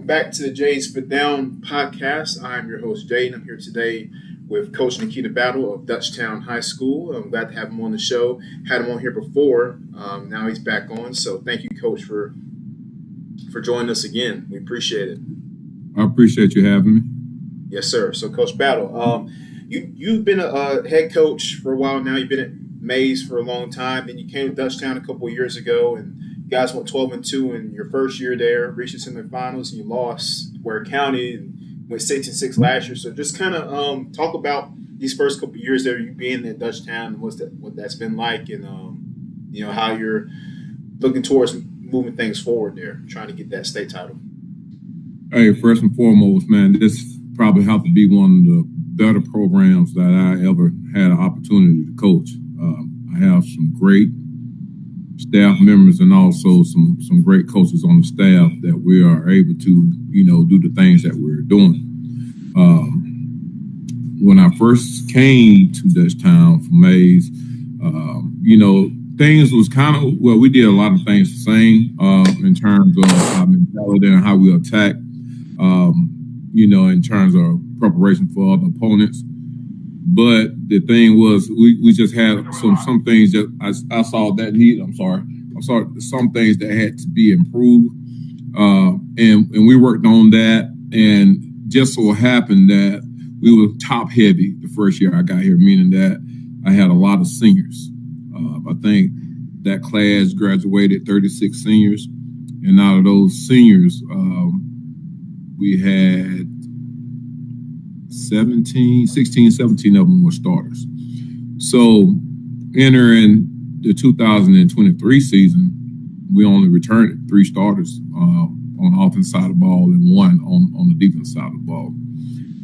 welcome back to the Jay's Fit Down podcast. I'm your host, Jay, and I'm here today with Coach Niketa Battle of Dutchtown High School. I'm glad to have him on the show. Had him on here before. Now he's back on. So thank you, Coach, for joining us again. We appreciate it. I appreciate you having me. Yes, sir. So, Coach Battle, you've been a head coach for a while now. You've been at Mays for a long time. Then you came to Dutchtown a couple of years ago, and you guys went 12-2 in your first year there, reached the semifinals, and you lost Ware County and went 6-6 last year. So just kind of talk about these first couple of years there, you being at Dutchtown, and what that's been like, and how you're looking towards moving things forward there, trying to get that state title. Hey, first and foremost, man, this probably have to be one of the better programs that I ever had an opportunity to coach. I have some great staff members and also some great coaches on the staff that we are able to, do the things that we're doing. When I first came to Dutchtown from Mays, things was kind of, we did a lot of things the same in terms of our mentality and how we attack, in terms of preparation for other opponents. But the thing was, we just had some things that I saw that need. I saw some things that had to be improved, and we worked on that. And just so happened that we were top heavy the first year I got here, meaning that I had a lot of seniors. I think that class graduated 36 seniors, and out of those seniors, we had 16, 17 of them were starters. So entering the 2023 season, we only returned 3 starters on the offense side of the ball and 1 on the defense side of the ball.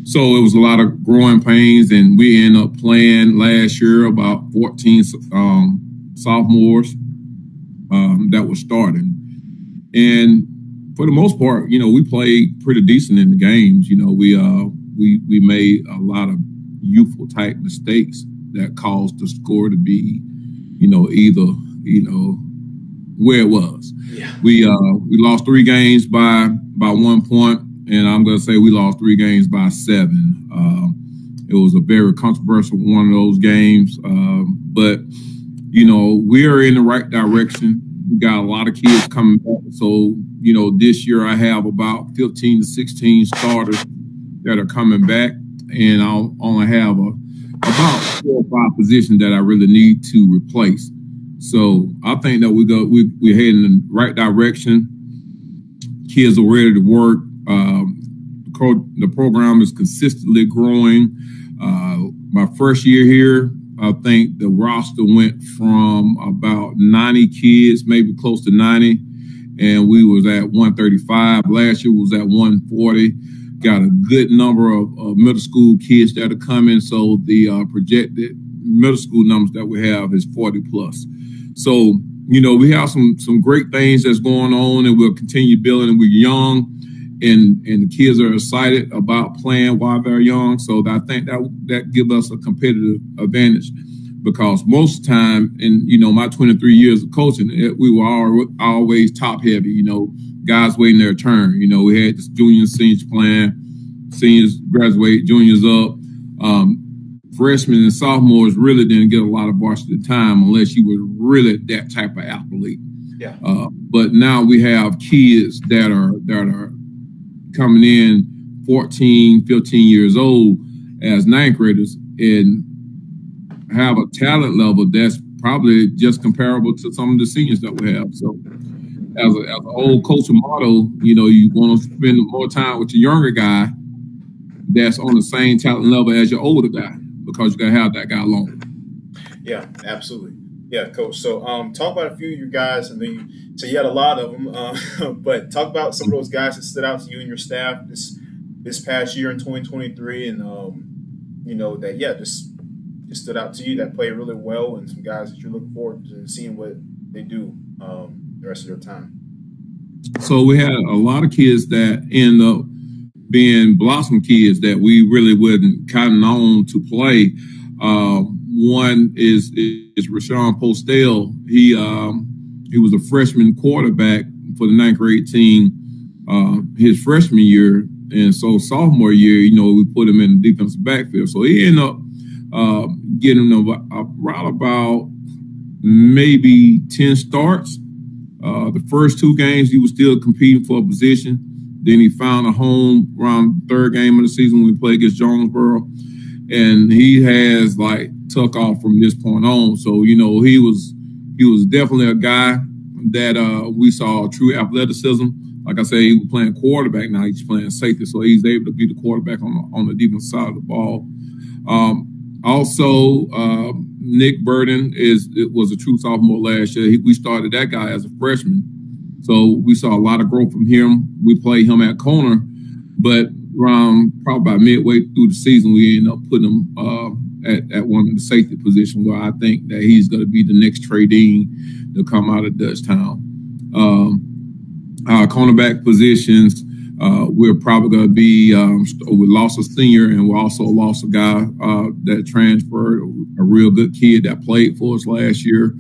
So it was a lot of growing pains, and we ended up playing last year about 14 sophomores that were starting. And for the most part, we played pretty decent in the games. We made a lot of youthful type mistakes that caused the score to be, either where it was. Yeah. We lost 3 games by 1 point, and I'm going to say we lost 3 games by 7. It was a very controversial one of those games, but we are in the right direction. We got a lot of kids coming back, so this year I have about 15 to 16 starters that are coming back, and I'll only have about 4 or 5 positions that I really need to replace. So I think that we're heading in the right direction. Kids are ready to work. The program is consistently growing. My first year here, I think the roster went from about 90 kids, maybe close to 90, and we was at 135. Last year was at 140. Got a good number of middle school kids that are coming, so the projected middle school numbers that we have is 40 plus. So, we have some great things that's going on, and we'll continue building. We're young, and the kids are excited about playing while they're young. So I think that gives us a competitive advantage, because most of the time in, my 23 years of coaching, we were always top heavy, guys waiting their turn. We had this juniors, seniors playing, seniors graduate, juniors up. Freshmen and sophomores really didn't get a lot of varsity time unless you were really that type of athlete. Yeah. But now we have kids that are coming in 14, 15 years old as 9th graders and have a talent level that's probably just comparable to some of the seniors that we have. So as an old coaching motto, you want to spend more time with your younger guy that's on the same talent level as your older guy, because you're going to have that guy longer. Yeah, absolutely. Yeah, Coach. So talk about a few of your guys. So you had a lot of them, but talk about some of those guys that stood out to you and your staff this past year in 2023, and that just stood out to you, that played really well, and some guys that you're looking forward to seeing what they do the rest of their time. So we had a lot of kids that end up being blossom kids that we really wasn't counting on to play. One is Rashawn Postel. He was a freshman quarterback for the 9th grade team. his freshman year. And so sophomore year, we put him in the defensive backfield. So he ended up getting around about maybe 10 starts. The first 2 games, he was still competing for a position. Then he found a home around the 3rd game of the season when we played against Jonesboro. And he has took off from this point on. So, he was definitely a guy that we saw true athleticism. Like I said, he was playing quarterback. Now he's playing safety, so he's able to be the quarterback on the defensive side of the ball. Also, Nick Burden was a true sophomore last year. We started that guy as a freshman, so we saw a lot of growth from him. We played him at corner, but around probably about midway through the season, we ended up putting him at one of the safety positions, where I think that he's going to be the next Trey Dean to come out of Dutchtown. Our cornerback positions, we're probably going to be, we lost a senior, and we also lost a guy that transferred, a real good kid that played for us last year.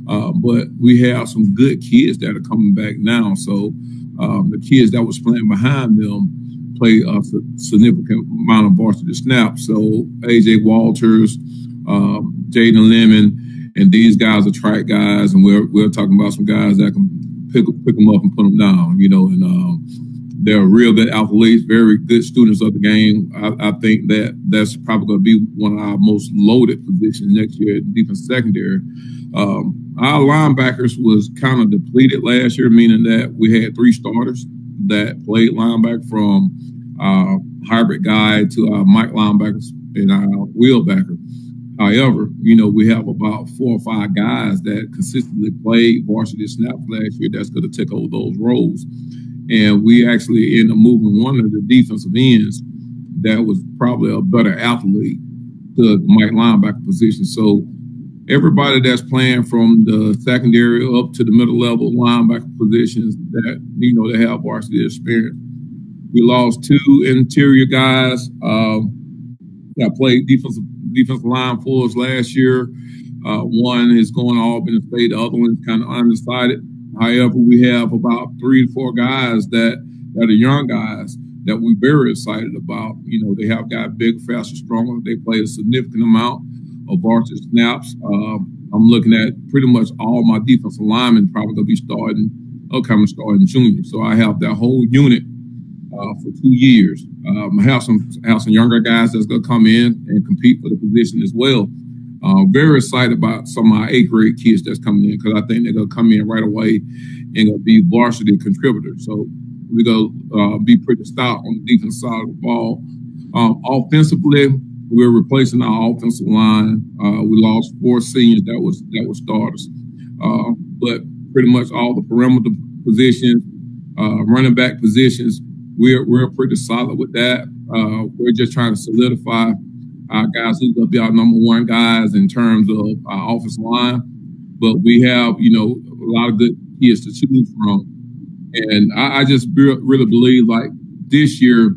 But we have some good kids that are coming back now. So the kids that was playing behind them play a significant amount of varsity snaps. So AJ Walters, Jaden Lemon, and these guys are track guys, and we're talking about some guys that can pick them up and put them down, and they're real good athletes, very good students of the game. I think that's probably going to be one of our most loaded positions next year at defense secondary. Our linebackers was kind of depleted last year, meaning that we had 3 starters that played linebacker, from our hybrid guy to our Mike linebackers and our wheelbacker. However, we have about 4 or 5 guys that consistently played varsity snaps last year that's going to take over those roles. And we actually ended up moving one of the defensive ends that was probably a better athlete to the Mike linebacker position. So everybody that's playing from the secondary up to the middle level linebacker positions that, they have varsity experience. We lost 2 interior guys that played defensive line for us last year. One is going to Albany State, the other one's kind of undecided. However, we have about 3 to 4 guys that are young guys that we're very excited about. They have got big, faster, stronger. They play a significant amount of varsity snaps. I'm looking at pretty much all my defensive linemen probably going to be starting junior. So I have that whole unit for 2 years. I have some younger guys that's going to come in and compete for the position as well. Very excited about some of our 8th grade kids that's coming in, because I think they're going to come in right away and going to be varsity contributors. So we're going to be pretty stout on the defense side of the ball. Offensively, we're replacing our offensive line. We lost 4 seniors that was starters, but pretty much all the perimeter positions, running back positions, we're pretty solid with that. We're just trying to solidify our guys who's going to be our number 1 guys in terms of our offensive line. But we have, a lot of good kids to choose from. And I just really believe, this year,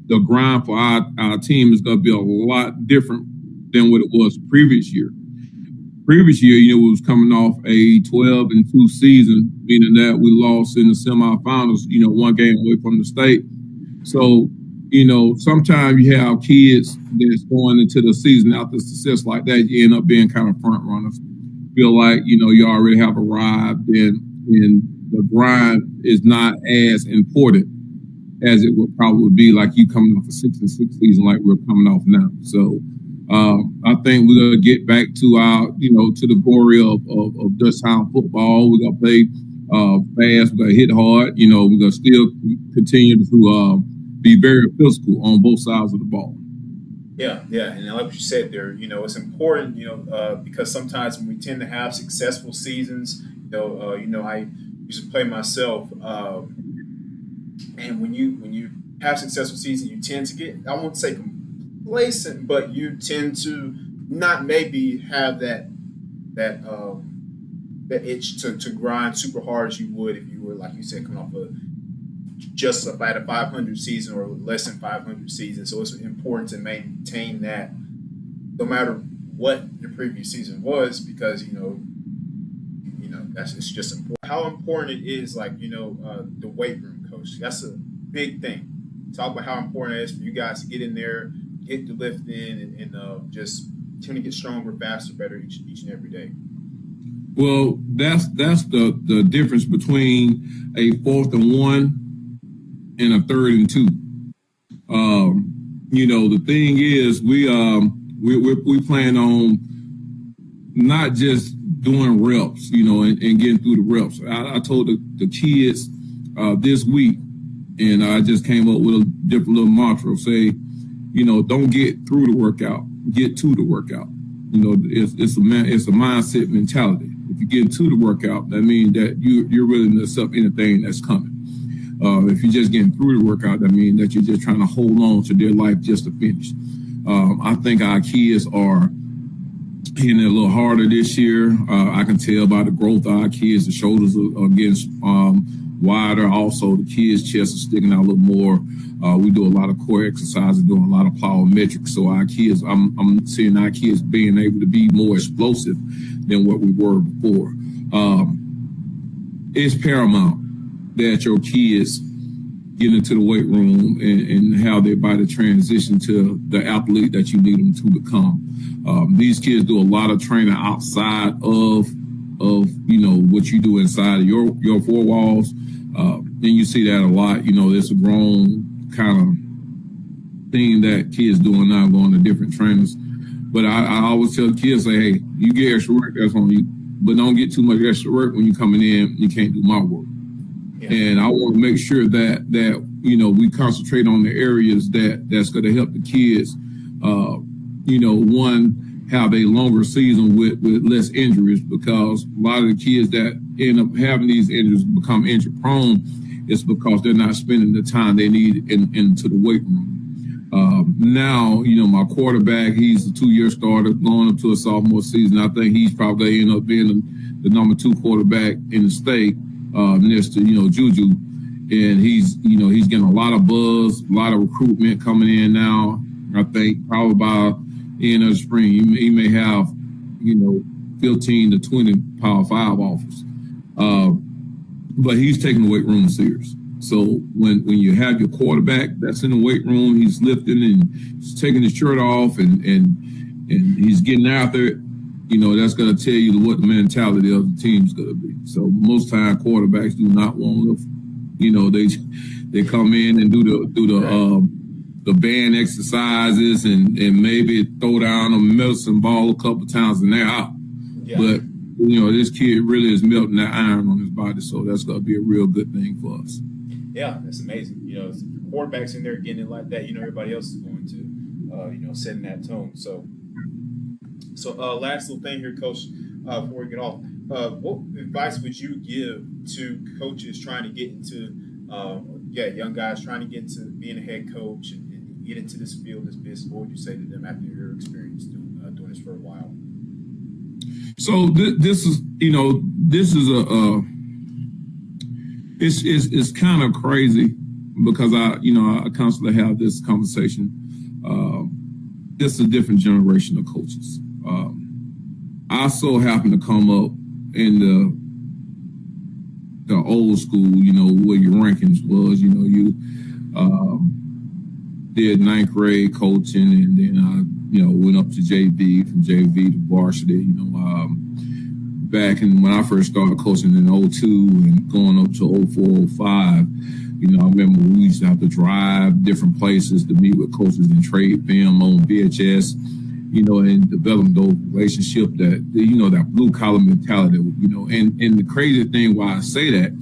the grind for our team is going to be a lot different than what it was previous year. Previous year, we was coming off a 12-2 season, meaning that we lost in the semifinals, 1 game away from the state. So, sometimes you have kids that's going into the season after success like that, you end up being kind of front runners. Feel like, you already have arrived, and the grind is not as important as it would probably be like you coming off a 6-6 season like we're coming off now. So I think we're going to get back to our, to the glory of Dutchtown football. We're going to play fast. We're going to hit hard. We're going to still continue to be very physical on both sides of the ball. Yeah, and like what you said there, it's important, because sometimes when we tend to have successful seasons, I used to play myself, and when you have successful seasons, you tend to get, I won't say complacent, but you tend to not maybe have that itch to grind super hard as you would if you were, like you said, coming off just about a 500 season or less than 500 season. So it's important to maintain that no matter what your previous season was, because it's just important. How important it is, the weight room, coach. coach. That's a big thing. Talk about how important it is for you guys to get in there, get the lift in, and just tend to get stronger, faster, better each and every day. Well, that's the difference between a 4th and 1 and a 3rd and 2. The thing is, we plan on not just doing reps, and getting through the reps. I told the kids this week, and I just came up with a different little mantra. Say, don't get through the workout, get to the workout. It's a mindset mentality. If you get to the workout, that means that you're willing to accept anything that's coming. If you're just getting through the workout, that means that you're just trying to hold on to their life just to finish. I think our kids are hitting it a little harder this year. I can tell by the growth of our kids. The shoulders are getting wider. Also, the kids' chests are sticking out a little more. We do a lot of core exercises, doing a lot of plyometrics. So our kids, I'm seeing our kids being able to be more explosive than what we were before. It's paramount that your kids get into the weight room and how their body transition to the athlete that you need them to become. These kids do a lot of training outside of what you do inside of your four walls. And you see that a lot. There's a grown kind of thing that kids doing now, going to different trainers. But I always tell the kids, say, hey, you get extra work, that's on you. But don't get too much extra work when you're coming in, you can't do my work. Yeah. And I want to make sure that we concentrate on the areas that's going to help the kids, one, have a longer season with less injuries, because a lot of the kids that end up having these injuries become injury prone. It's because they're not spending the time they need into the weight room. Now, my quarterback, he's a 2-year starter going up to a sophomore season. I think he's probably going to end up being the number 2 quarterback in the state, next to, Juju. And he's getting a lot of buzz, a lot of recruitment coming in now. I think probably by the end of the spring, he may have, 15 to 20 Power 5 offers. But he's taking the weight room serious. So when you have your quarterback that's in the weight room, he's lifting and he's taking his shirt off and he's getting after it, that's going to tell you what the mentality of the team is going to be. So most time quarterbacks do not want to lift. They come in and do the band exercises and maybe throw down a medicine ball a couple times and they're out. Yeah. But this kid really is melting that iron on his body, so that's going to be a real good thing for us. Yeah, that's amazing. If the quarterback's in there getting it like that, everybody else is going to, setting that tone. So last little thing here, Coach, before we get off, what advice would you give to coaches trying to get into, young guys trying to get into being a head coach and get into this field, this business? What would you say to them after your experience doing this for a while? So this is it's kind of crazy because I constantly have this conversation. This is a different generation of coaches. I so happen to come up in the old school, where your rankings was, you did 9th grade coaching, and then I, went up to JV, from JV to varsity, back when I first started coaching in 02 and going up to 04, 05, I remember we used to have to drive different places to meet with coaches and trade film on VHS, and develop those relationships that blue collar mentality, and the crazy thing why I say that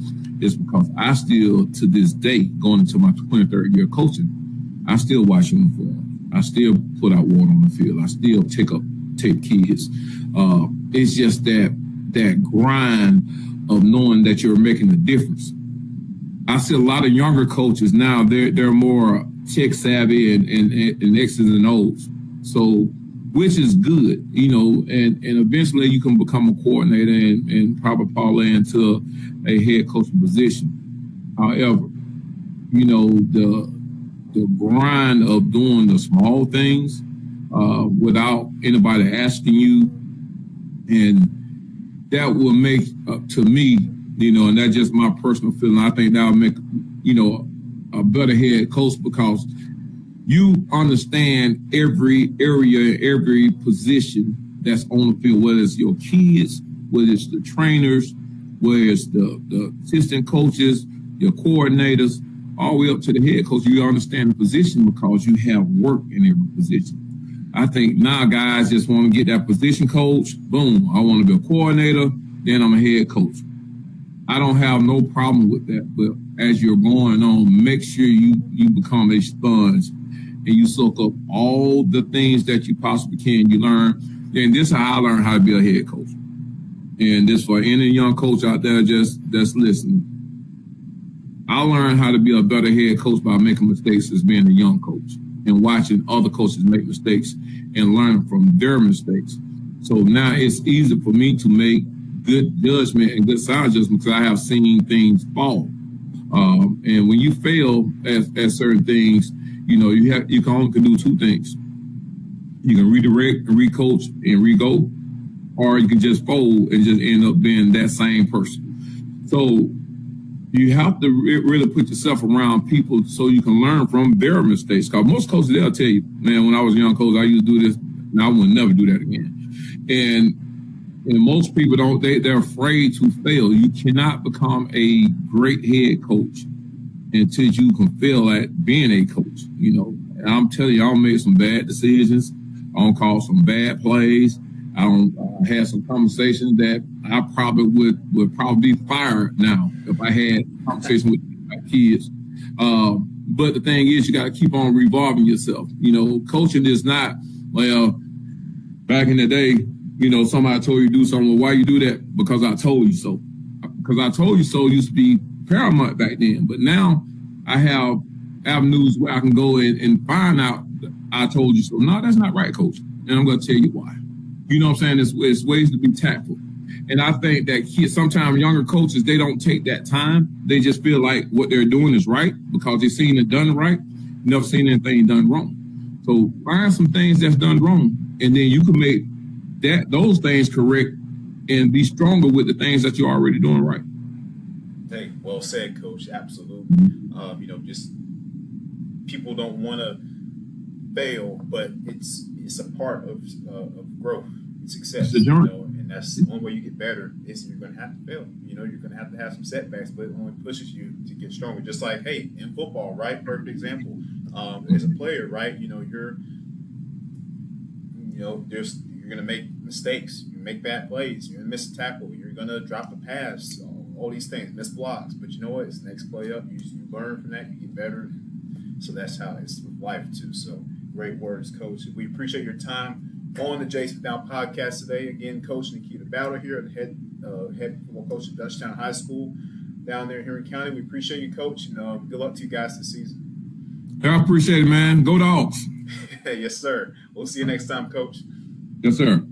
is because I still, to this day, going into my 23rd year coaching, I still wash uniforms. I still put out water on the field. I still take kids. It's just that grind of knowing that you're making a difference. I see a lot of younger coaches now, they're more tech savvy and X's and O's. So, which is good, and eventually you can become a coordinator and probably parlay into a head coaching position. However, the grind of doing the small things without anybody asking you, and that will make, to me, and that's just my personal feeling, I think that will make a better head coach because you understand every area, every position that's on the field, whether it's your kids, whether it's the trainers, whether it's the assistant coaches, your coordinators, all the way up to the head coach. You understand the position because you have worked in every position. I think now guys just want to get that position coach. Boom, I want to be a coordinator, then I'm a head coach. I don't have no problem with that, but as you're going on, make sure you become a sponge and you soak up all the things that you possibly can. You learn, and this is how I learned how to be a head coach. And this for any young coach out there just listening. I learned how to be a better head coach by making mistakes as being a young coach and watching other coaches make mistakes and learning from their mistakes. So now it's easy for me to make good judgment and good sound judgment because I have seen things fall. And when you fail at certain things, you can only do two things. You can redirect and recoach and re-go, or you can just fold and just end up being that same person. So you have to really put yourself around people so you can learn from their mistakes. Because most coaches, they'll tell you, man, when I was a young coach, I used to do this, and I would never do that again. And most people they're afraid to fail. You cannot become a great head coach until you can fail at being a coach, And I'm telling you, I'll make some bad decisions. I'll call some bad plays. I don't have some conversations that I probably would probably be fired now if I had a conversation with my kids. But the thing is, you got to keep on revolving yourself. Coaching is not, back in the day, somebody told you to do something. Well, why you do that? Because I told you so. Because I told you so used to be paramount back then. But now I have avenues where I can go and find out I told you so. No, that's not right, coach. And I'm going to tell you why. You know what I'm saying? It's ways to be tactful. And I think that sometimes younger coaches, they don't take that time. They just feel like what they're doing is right because they've seen it done right, never seen anything done wrong. So find some things that's done wrong, and then you can make those things correct and be stronger with the things that you're already doing right. Hey, well said, Coach. Absolutely. Just people don't want to fail, but it's a part of growth and success. It's a journey. And that's the only way you get better is you're going to have to fail. You're going to have some setbacks, but it only pushes you to get stronger. Just like, hey, in football, right? Perfect example. As a player, right? You're going to make mistakes. You make bad plays. You're going to miss a tackle. You're going to drop a pass. All these things, miss blocks. But you know what? It's the next play up. You learn from that. You get better. So that's how it's with life too. So great words, Coach. We appreciate your time on the Jason Down podcast today. Again, Coach Niketa Battle here, the head football coach at Dutchtown High School down there in Henry County. We appreciate you, Coach, and good luck to you guys this season. I appreciate it, man. Go Dogs. Yes, sir. We'll see you next time, Coach. Yes, sir.